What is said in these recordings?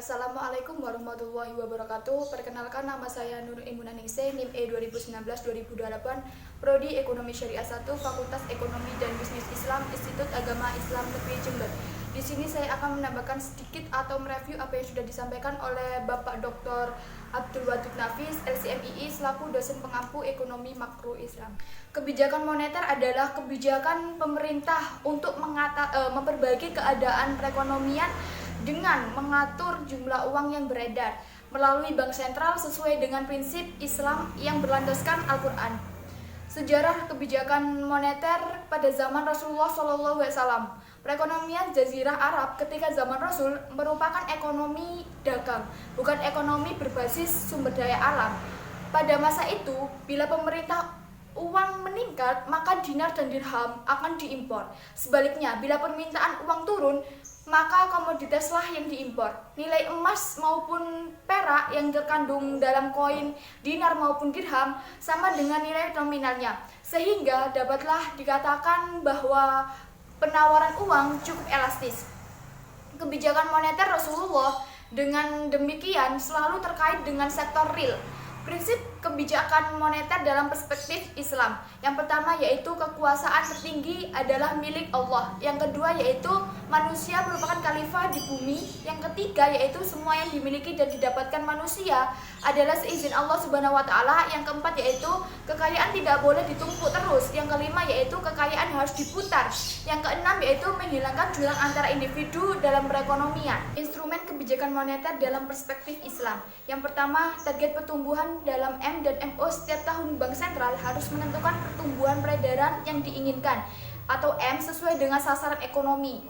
Assalamualaikum warahmatullahi wabarakatuh. Perkenalkan, nama saya Nur Imunaningsih, NIM E 2019-2028, Prodi Ekonomi Syariah 1, Fakultas Ekonomi dan Bisnis Islam, Institut Agama Islam Negeri Jember. Di sini saya akan menambahkan sedikit atau mereview apa yang sudah disampaikan oleh Bapak Dr. Abdul Wadud Nafis, LCMII, selaku dosen pengampu ekonomi makro Islam. Kebijakan moneter adalah kebijakan pemerintah untuk memperbaiki keadaan perekonomian dengan mengatur jumlah uang yang beredar melalui bank sentral sesuai dengan prinsip Islam yang berlandaskan Al-Quran. Sejarah kebijakan moneter pada zaman Rasulullah SAW. Perekonomian Jazirah Arab ketika zaman Rasul merupakan ekonomi dagang, bukan ekonomi berbasis sumber daya alam. Pada masa itu, bila pemerintah uang meningkat, maka dinar dan dirham akan diimpor. Sebaliknya, bila permintaan uang turun, maka komoditaslah yang diimpor. Nilai emas maupun perak yang terkandung dalam koin dinar maupun dirham sama dengan nilai nominalnya, sehingga dapatlah dikatakan bahwa penawaran uang cukup elastis. Kebijakan moneter Rasulullah dengan demikian selalu terkait dengan sektor real. Prinsip kebijakan moneter dalam perspektif Islam. Yang pertama yaitu kekuasaan tertinggi adalah milik Allah. Yang kedua yaitu manusia merupakan khalifah di bumi. Yang ketiga yaitu semua yang dimiliki dan didapatkan manusia adalah seizin Allah Subhanahu wa taala. Yang keempat yaitu kekayaan tidak boleh ditumpuk terus. Yang kelima yaitu kekayaan harus diputar. Yang keenam yaitu menghilangkan jurang antara individu dalam perekonomian. Instrumen kebijakan moneter dalam perspektif Islam. Yang pertama, target pertumbuhan dalam M dan MO. Setiap tahun bank sentral harus menentukan pertumbuhan peredaran yang diinginkan atau M sesuai dengan sasaran ekonomi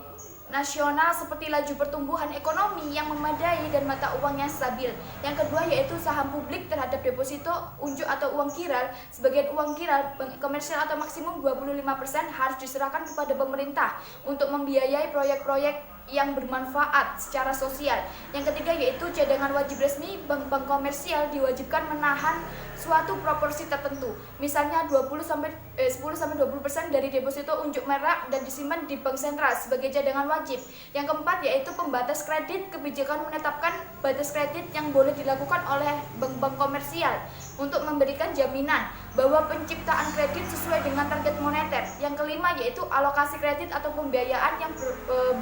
nasional seperti laju pertumbuhan ekonomi yang memadai dan mata uang yang stabil. Yang kedua yaitu saham publik terhadap deposito, unjuk atau uang kiral. Sebagian uang kiral bank komersial atau maksimum 25% harus diserahkan kepada pemerintah untuk membiayai proyek-proyek yang bermanfaat secara sosial. Yang ketiga yaitu cadangan wajib resmi. Bank-bank komersial diwajibkan menahan suatu proporsi tertentu, misalnya 10-20% dari deposito unjuk merah dan disimpan di bank sentral sebagai cadangan wajib. Yang keempat yaitu pembatas kredit. Kebijakan menetapkan batas kredit yang boleh dilakukan oleh bank-bank komersial untuk memberikan jaminan bahwa penciptaan kredit sesuai dengan target moneter. Yang kelima yaitu alokasi kredit atau pembiayaan yang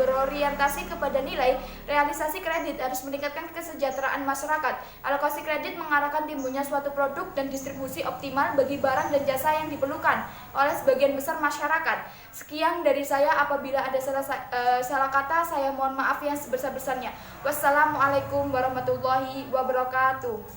berorientasi kepada nilai. Realisasi kredit harus meningkatkan kesejahteraan masyarakat. Alokasi kredit mengarahkan timbulnya suatu produk dan distribusi optimal bagi barang dan jasa yang diperlukan oleh sebagian besar masyarakat. Sekian dari saya. Apabila ada salah kata, saya mohon maaf yang sebesar-besarnya. Wassalamualaikum warahmatullahi wabarakatuh.